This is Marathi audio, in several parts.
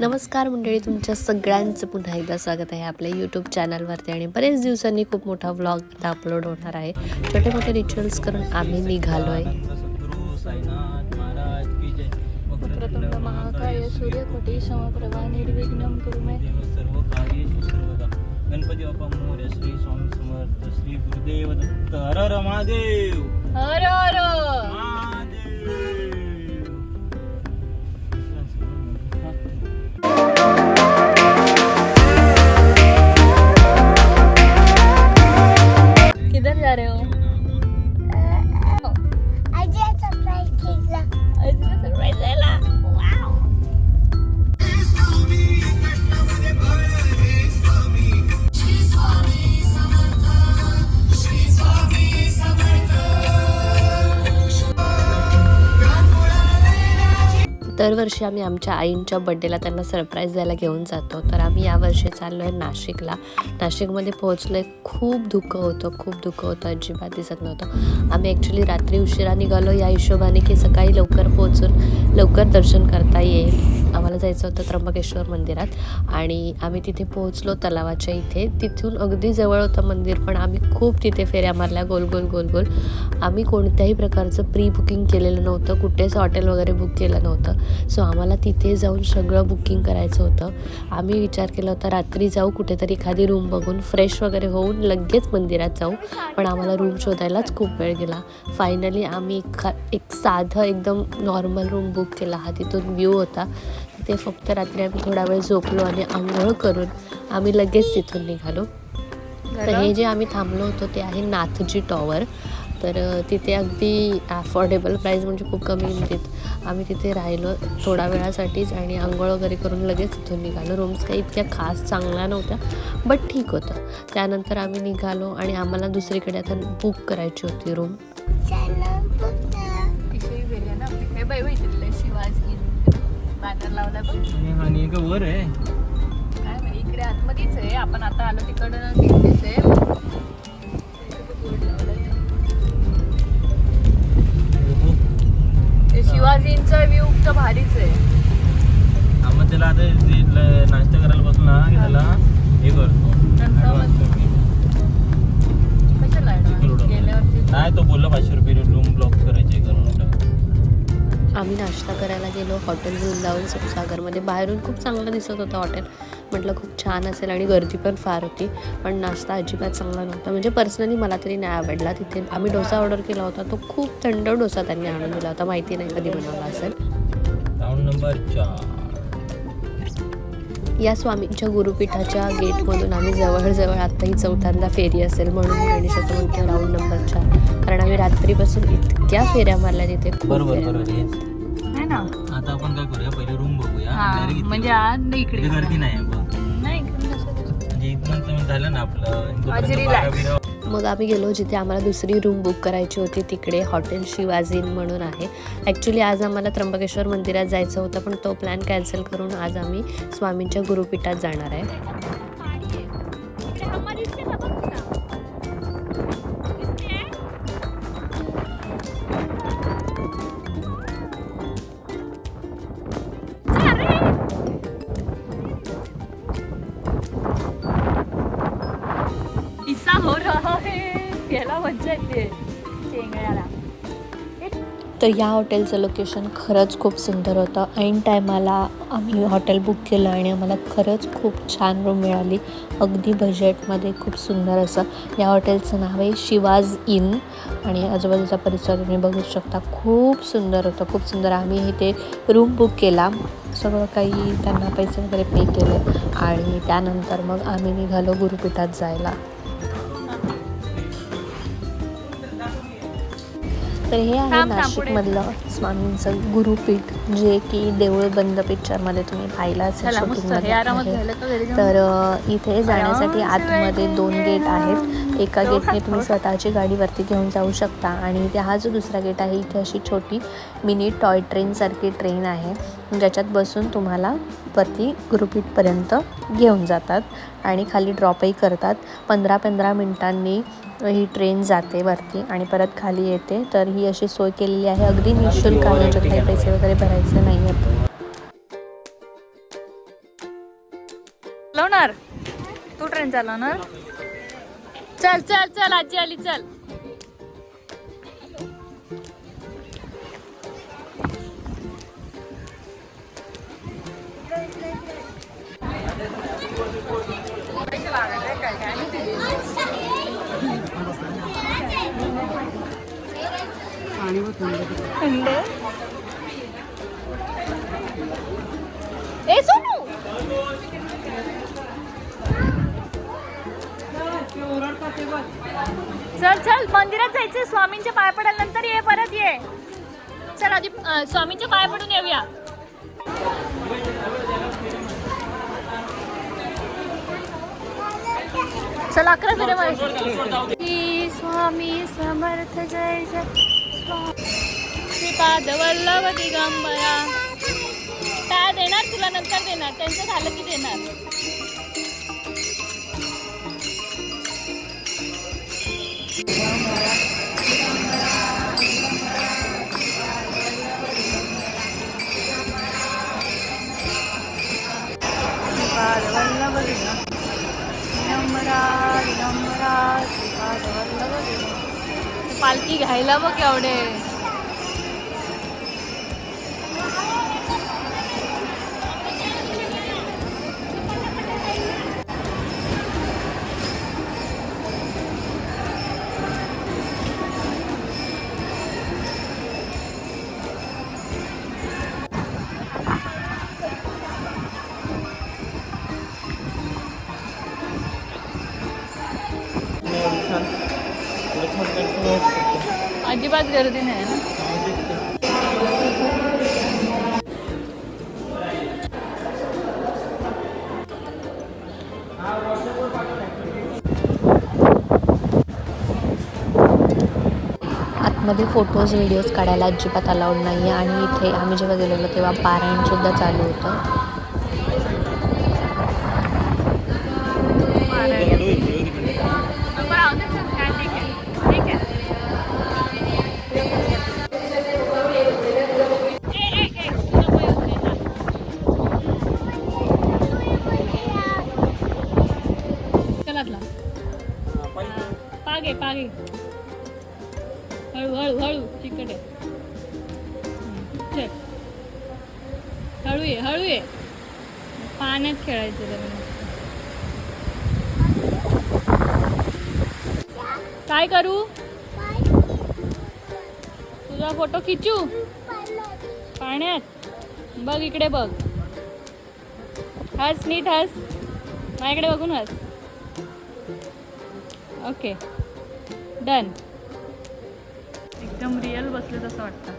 नमस्कार मंडळी, तुमच्या सगळ्यांचं पुन्हा एकदा स्वागत आहे आपल्या यूट्यूब चॅनलवरती. आणि बरेच दिवसांनी खूप मोठा व्लॉग आता अपलोड होणार आहे. छोटे मोठे रिच्युअल्स करून आम्ही निघालो आहे. वक्रतुंड महाकाय सूर्यकोटी समप्रभा निर्विघ्नं कुरु मे सर्व कार्येषु सर्वदा. गणपती बाप्पा मोरया. श्री स्वामी समर्थ. श्री गुरुदेव दत्त. हर हर महादेव. हर हर महादेव. किधर जा रहे हो? सरप्राइज द्यायला. वाव. दरवर्षी आम्ही आमच्या आईंच्या बड्डेला त्यांना सरप्राईज द्यायला घेऊन जातो. तर आम्ही यावर्षी चाललो आहे नाशिकला. नाशिकमध्ये पोहोचलो आहे. खूप धुकं होतं, अजिबात दिसत नव्हतं. आम्ही ॲक्च्युली रात्री उशिरा निघालो या हिशोबाने की सकाळी लवकर पोहोचून लवकर दर्शन करता येईल. आम्हाला जायचं होतं त्र्यंबकेश्वर मंदिरात आणि आम्ही तिथे पोहोचलो तलावाच्या इथे. तिथून अगदी जवळ होतं मंदिर, पण आम्ही खूप तिथे फेऱ्या मारल्या गोल गोल. आम्ही कोणत्याही प्रकारचं प्री बुकिंग केलेलं नव्हतं, कुठेच हॉटेल वगैरे बुक केलं नव्हतं. सो आम्हाला तिथे जाऊन सगळं बुकिंग करायचं होतं. आम्ही विचार केला होता रात्री जाऊ कुठेतरी एखादी रूम बघून फ्रेश वगैरे होऊन लगेच मंदिरात जाऊ, पण आम्हाला रूम शोधायलाच खूप वेळ गेला. फायनली आम्ही एक साधं एकदम नॉर्मल रूम बुक केला. हा तिथून व्ह्यू होता. ते फक्त रात्री आम्ही थोडा वेळ झोपलो आणि आंघोळ करून आम्ही लगेच तिथून निघालो. तर हे जे आम्ही थांबलो होतो ते आहे नाथजी टॉवर. तर तिथे अगदी अफोर्डेबल प्राईस, म्हणजे खूप कमी किमतीत आम्ही तिथे राहिलो थोड्या वेळासाठीच आणि आंघोळ वगैरे करून लगेच तिथून निघालो. रूम्स काही इतक्या खास चांगल्या नव्हत्या, बट ठीक होतं. त्यानंतर आम्ही निघालो आणि आम्हाला दुसरीकडे आता बुक करायची होती रूम. आणि वर आहे काय माहिती, इकडे आतमध्येच आहे. आपण आता आलो तिकडं तिकडेच आहे. शिवाजींचा व्ह्यू तर भारीच आहे. आम्ही त्याला आता नाश्ता करायला बसलो ना की त्याला हे करतो. कशाला गेल्यावरती काय तो बोलला 500 रुपये रूम ब्लॉक करायची करून. आम्ही नाश्ता करायला गेलो हॉटेल वृंदावन सप्तसागरमध्ये. बाहेरून खूप चांगलं दिसत होतं हॉटेल. म्हटलं खूप छान असेल आणि गर्दी पण फार होती, पण नाश्ता अजिबात चांगला नव्हता. म्हणजे पर्सनली मला तरी नाही आवडला. तिथे आम्ही डोसा ऑर्डर केला होता, तो खूप थंड डोसा त्यांनी आणून दिला होता. माहिती नाही कधी बनवला असेल. Round number 4. या स्वामींच्या गुरुपीठाच्या गेटमधून आम्ही जवळजवळ आता ही 4थ्यांदा फेरी असेल, म्हणून गणेशाचं म्हणतो राऊंड नंबर 4. कारण आम्ही रात्रीपासून इतक्या फेऱ्या मारल्या तिथे. बरोबर आहे ना. आता आपण काय करूया, पहिले रूम बघूया. म्हणजे आज इकडे गर्दी नाही म्हणजे इथून झालं ना आपलं. मग आम्ही गेलो जिथे आम्हाला दुसरी रूम बुक करायची होती, तिकडे हॉटेल शिवाजी म्हणून आहे. ॲक्च्युली आज आम्हाला त्र्यंबकेश्वर मंदिरात जायचं होतं, पण तो प्लॅन कॅन्सल करून आज आम्ही स्वामींच्या गुरुपीठात जाणार आहे. हो रहा है, याला मज्जा येते चेंगळ्याला. तर या हॉटेलचं लोकेशन खरंच खूप सुंदर होतं. ऐन टायमाला आम्ही हॉटेल बुक केलं आणि आम्हाला खरंच खूप छान रूम मिळाली, अगदी बजेटमध्ये. खूप सुंदर असं या हॉटेलचं नाव आहे शिवाज इन आणि आजूबाजूचा परिसर तुम्ही बघू शकता. खूप सुंदर होतं, खूप सुंदर. आम्ही इथे रूम बुक केला, सगळं काही त्यांना पैसे वगैरे पे केले आणि त्यानंतर मग आम्ही निघालो गुरुपीठात जायला. तर हे आहे नाशिकमधलं स्वामींचं गुरुपीठ, जे की देऊळ बंद पिक्चरमध्ये तुम्ही पाहिलं असेल शूटिंगमध्ये. तर इथे जाण्यासाठी आतमध्ये 2 गेट आहेत. एका गेटने तुम्ही स्वतःची गाडीवरती घेऊन जाऊ शकता आणि इथे हा जो दुसरा गेट आहे, इथे अशी छोटी मिनी टॉय ट्रेनसारखी ट्रेन आहे, ज्याच्यात बसून तुम्हाला वरती गुरुपीठपर्यंत घेऊन जातात आणि खाली ड्रॉपही करतात. 15-15 मिनिटांनी ही ट्रेन जाते वरती आणि परत खाली येते. तर ही अशी सोय केलेली आहे, अगदी निःशुल्क आहे, याच्यात काही पैसे वगैरे भरायचे नाही आहेत. चालवणार तू ट्रेन चालवणार. चल चल चल आजी आली चल. थंड ए सोनू. चल चल मंदिरात जायचं. स्वामींच्या पाय पडायला नंतर ये परत ये. चल आधी स्वामींच्या पाय पडून येऊया. चल 11 फेऱ्या मारायची. स्वामी समर्थ जय जय श्रीपाद वल्लभ दिगंबरा. काय देणार तुला नंतर देणार. त्यांचं झालं की देणार. वल्लभ दिगंबरा दिगंबरा श्रीपाद वल्लभ दिगंबरा. पालखी घ्यायला बघ एवढे. अजिबात गर्दी नाही ना. आतमध्ये फोटोज व्हिडिओज काढायला अजिबात अलाउड नाही आहे. आणि इथे आम्ही जेव्हा गेलेलो तेव्हा पारायणसुद्धा चालू होतं. पागे पागे हळू हळू हळू चिकट आहे. हळू ये पाण्यात खेळायचं लग्न. काय करू. तुझा फोटो खिचू पाण्यात. बघ इकडे बघ. हस नीट हस. माझ्याकडे बघून हस. Okay done. एकदम रिअल बसले तसं वाटतं.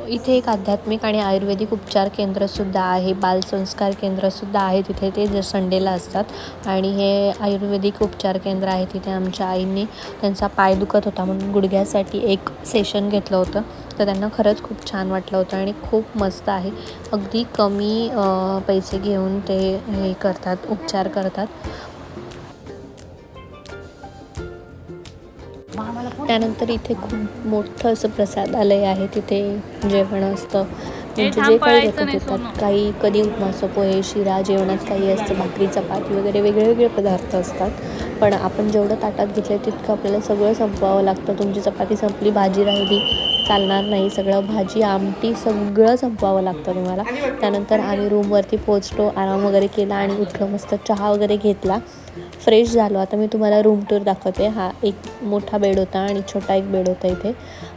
इथे एक आध्यात्मिक आणि आयुर्वेदिक उपचार केंद्रसुद्धा आहे. बालसंस्कार केंद्रसुद्धा आहे तिथे. ते जर संडेला असतात. आणि हे आयुर्वेदिक उपचार केंद्र आहे. तिथे आमच्या आईंनी त्यांचा पाय दुखत होता म्हणून गुडघ्यासाठी एक सेशन घेतलं होतं. तर त्यांना खरंच खूप छान वाटलं होतं आणि खूप मस्त आहे. अगदी कमी पैसे घेऊन ते हे करतात, उपचार करतात. त्यानंतर इथे खूप मोठं असं प्रसादालय आहे. तिथे जेवण असतं. म्हणजे जे काही लोक देतात. काही कधी उपमा पोहे शिरा. जेवणात काही असतं भाकरी चपाती वगैरे वेगळे वेगळे पदार्थ असतात. पण आपण जेवढं ताटात घेतलं तितकं आपल्याला सगळं संपवावं लागतं. तुमची चपाती संपली भाजी राहिली चालणार नाही. सगळं भाजी आमटी सगळं संपवावं लागतं तुम्हाला. त्यानंतर आम्ही रूमवरती पोचलो. आराम वगैरे केला आणि उठलो. मस्त चहा वगैरे घेतला. फ्रेश झालो. आता मी तुम्हाला रूम टूर दाखवते. हा एक मोठा बेड होता आणि छोटा एक बेड होता इथे.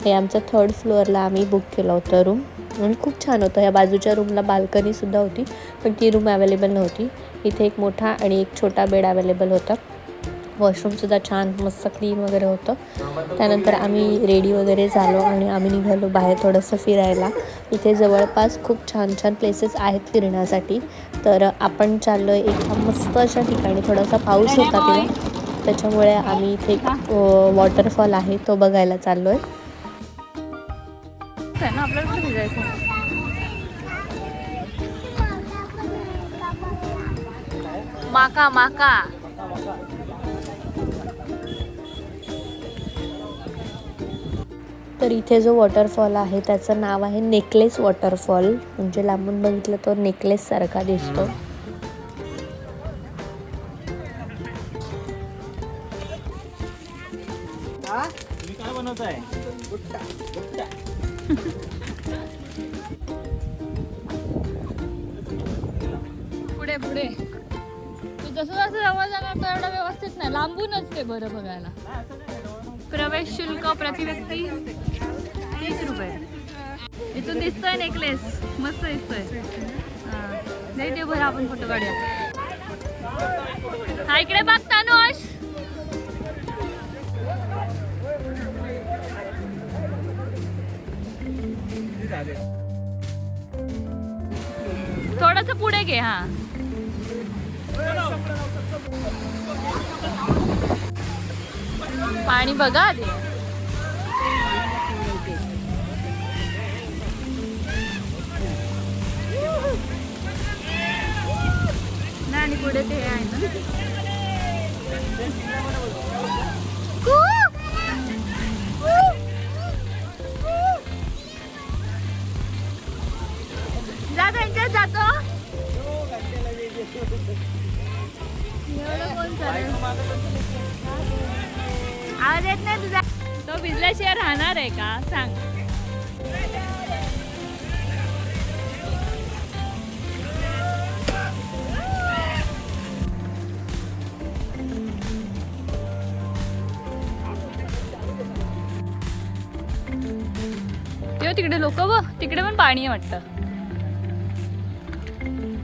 हे आमचं 3rd फ्लोअरला आम्ही बुक केलं होतं रूम. आणि खूप छान होतं. ह्या बाजूच्या रूमला बाल्कनीसुद्धा होती पण ती रूम अवेलेबल नव्हती. इथे एक मोठा आणि एक छोटा बेड अवेलेबल होता. वॉशरूमसुद्धा छान मस्त क्लीन वगैरे होतं. त्यानंतर आम्ही रेडी वगैरे झालो आणि आम्ही निघालो बाहेर थोडंसं फिरायला. इथे जवळपास खूप छान छान प्लेसेस आहेत फिरण्यासाठी. तर आपण चाललो आहे एका मस्त अशा ठिकाणी. थोडासा पाऊस होता तेव्हा त्याच्यामुळे आम्ही इथे वॉटरफॉल आहे तो बघायला चाललो आहे. आपल्याला कुठे जायचं. माका माका. तर इथे जो वॉटरफॉल आहे त्याचं नाव आहे नेकलेस वॉटरफॉल. म्हणजे लांबून बघितलं तर नेकलेस सारखा दिसतो. बनवत आहे. पुढे पुढे तू जसं जसं जवळ जाणार तेवढं व्यवस्थित नाही, लांबूनच ते बरं बघायला. प्रवेश शुल्क प्रति व्यक्ती 30 रुपये. इथून दिसतोय नेकलेस, मस्त दिसतोय. नाही ते बरं, आपण फोटो काढूया. हा इकडे बघ तानुष. थोडस पुढे घे. हा पाणी बघा आधी. नाही आणि पुढे ते आहे ना. जा त्यांच्यात जातो. एवढं कोण चालेल? आवाज येत नाही तुझा. तो भिजल्याशिवाय राहणार आहे का सांग. तिकडे लोक व तिकडे पण पाणी आहे वाटतं.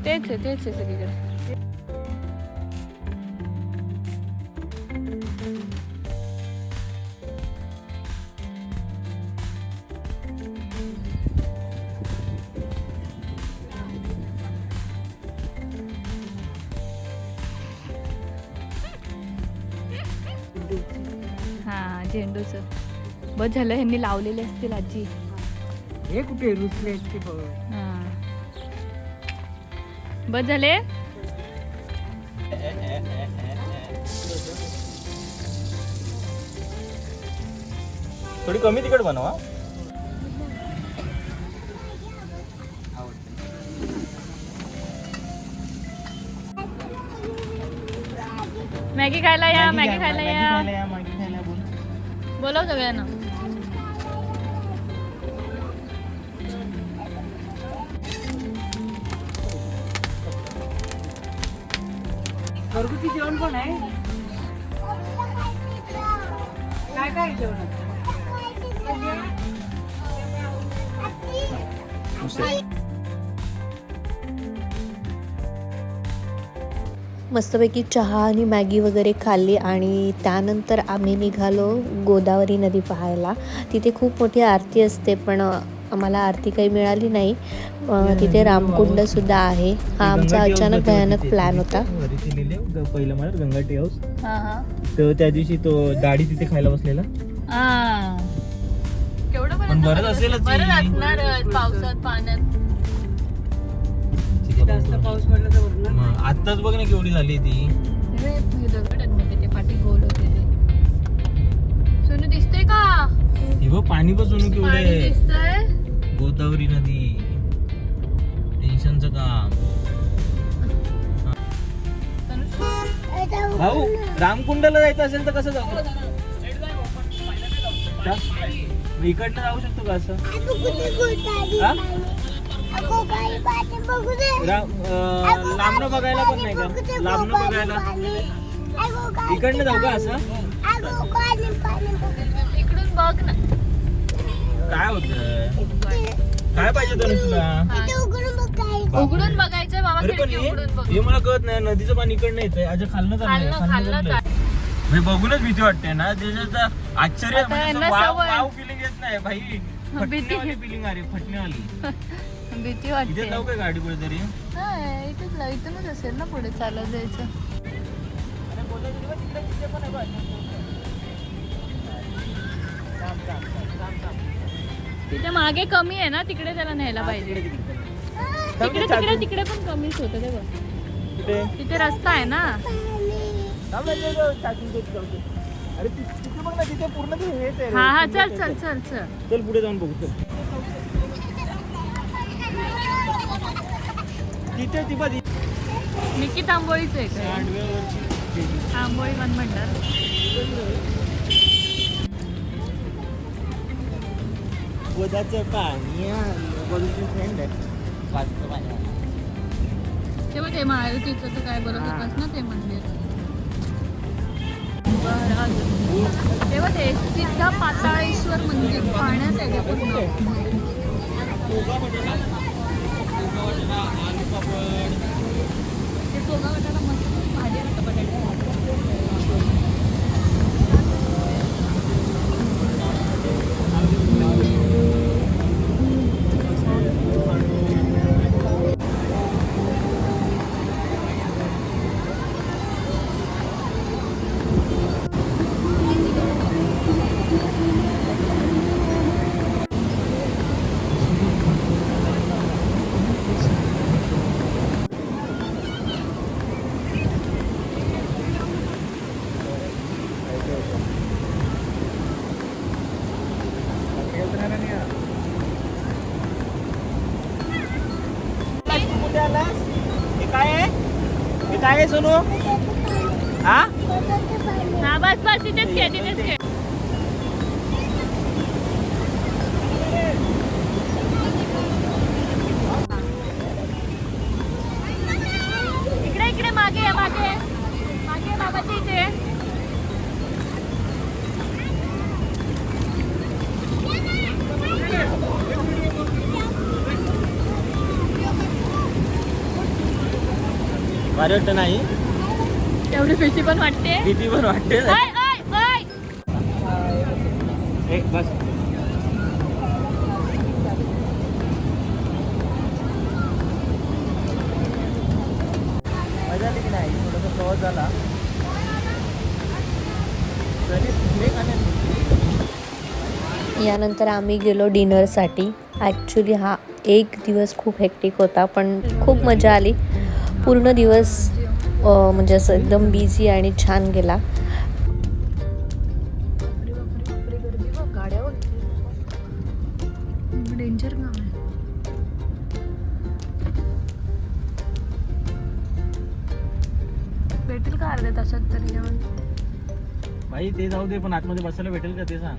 तेच आहे सगळीकडे. हा झेंडूच बस झालं. ह्यांनी लावलेले असतील आजी. हे कुठे रुसले ते बघ. बस झाले. थोडी कमी तिखट बनवा. मॅगी खायला या, मॅगी खायला या. मॅगी खायला बोलव सगळ्यांना. घरगुती जेवण पण आहे. काय काय जेवण? मस्तपैकी चहा आणि मॅगी वगैरे खाल्ली आणि त्यानंतर आम्ही निघालो गोदावरी नदी पाहायला. तिथे खूप मोठी आरती असते पण आम्हाला आरती काही मिळाली नाही. तिथे रामकुंड सुद्धा आहे. हा आमचा अचानक भयानक प्लॅन होता. पहिलं मला गंगाटी हाऊस. हा हा. तर त्या दिवशी तो दाढी तिथे खायला बसलेला. केवढं पण बरंच असेलच. बरं असणार पावसात पाण्यात. जास्त पाऊस पडला तर भरणार. मग आत्ताच बघ ना केवढी झाली ती. दगड ते पाठी गोल होते ते. सोनू दिसते का? हे बघ पाणी पण सोनू केवढे पाणी दिसतंय. गोदावरी नदी. टेन्शनचं काम. भाऊ रामकुंडाला जायचं असेल तर कसं जाऊ? इकडनं जाऊ शकतो का असं? लांबनं बघायला पण नाही का? लांबनं बघायला इकडनं जाऊ का असं? इकडून बघ ना. काय होत? काय पाहिजे तुला? उघडून बघायचंय बाबा. अरे पण खिडकी उघडून बघ. हे मला कळत नाही. नदीचं पाणी इकडनं येतंय. अच्छा खालनं चाललंय. मी बघूनच भीती वाटते ना. त्याच्यात आश्चर्य आता यांना सवय. वाव फिलिंग येत नाही भाई. फटण्यावाली फिलिंग अरे फटण्यावाली. भीती इथे वाटते. जाऊ काय गाडी पुढे तरी? इथूनच असेल ना पुढे चालत जायचं. तिथे मागे कमी आहे ना, तिकडे त्याला न्यायला पाहिजे. तिकडे तिकडे तिकडे पण कमीच होतं ते बघ. तिथे रस्ता आहे ना. अरे तिथे बघ ना. तिथे पूर्ण हेच आहे. हा हा चल चल चल चल. चल पुढे जाऊन बघू. तिथे ती बघ. निकी तांबोळीच आहे का? तांबोळी वन भंडार. गोदाचं पाणी गोदाची फ्रेंड आहे पाचचं पाणी तेव्हा ते मारुतीचं तर काय बोलत होतास ना ते मंदिर. तेव्हा ते सिद्धा पाताळेश्वर मंदिर पाण्यात आहे ते पूर्ण. ते पोगा वाटायला मस्त भाजी असतं बटाटे. हे काय आहे? हे काय आहे सोनू? हा हा बस बस तिथेच घे तिथेच घे. इकडे इकडे मागे मागे मागे बाबाची इथे. भारी वाटतं नाही एवढी भीती पण वाटते. भीती पण वाटते ओय, ओय, ओय. एक बस मजा आली की नाही थोडासा प्रवास झाला यानंतर आम्ही गेलो डिनरसाठी. ॲक्च्युली हा एक दिवस खूप हेक्टिक होता पण खूप मजा आली. पूर्ण दिवस म्हणजे असं एकदम बिझी आणि छान गेला. डेंजर काम आहे. भेटेल का अर्ध्या तासात तरी जेवण? भाई ते जाऊ दे पण आतमध्ये बसायला भेटेल का ते सांग.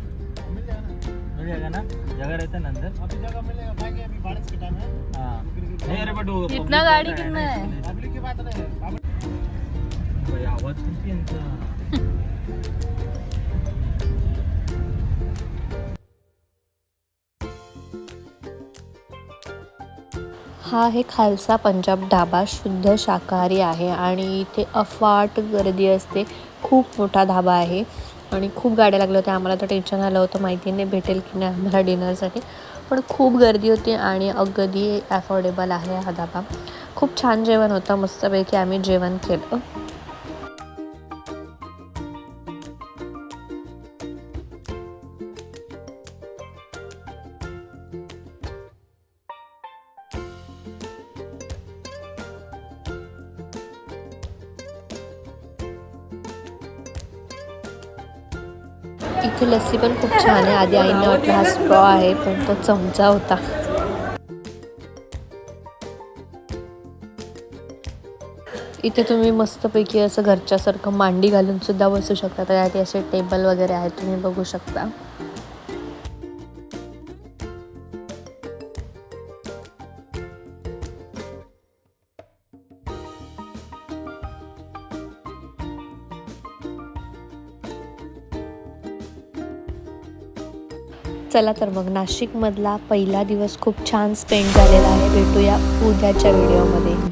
मिल जाएगा ना जगह रहता है ना अंदर अभी जगह मिलेगा भाई अभी बारिश के टाइम है हां नहीं अरे बट वो इतना गाड़ी कितना है? पब्लिक की बात नहीं भाई आवाज किती यांचा. हा आहे खालसा पंजाब ढाबा. शुद्ध शाकाहारी आहे आणि इथे अफाट गर्दी असते. खूप मोठा ढाबा आहे आणि खूप गाड्या लागल्या होत्या. आम्हाला तर टेन्शन आलं होतं माहिती नाही भेटेल की नाही आम्हाला डिनरसाठी. पण खूप गर्दी होती आणि अगदी अफोर्डेबल आहे हा ढाबा. खूप छान जेवण होतं. मस्तपैकी आम्ही जेवण केलं. इथे लस्सी पण खूप छान आहे. आधी आईने वाटलं हा स्ट्रॉ आहे पण तो चमचा होता. इथे तुम्ही मस्तपैकी असं घरच्यासारखं मांडी घालून सुद्धा बसू शकता. त्यात असे टेबल वगैरे आहेत तुम्ही बघू शकता. चला तर मग नाशिकमधला पहिला दिवस खूप छान स्पेंड झालेला आहे. भेटूया उद्याच्या व्हिडिओमध्ये.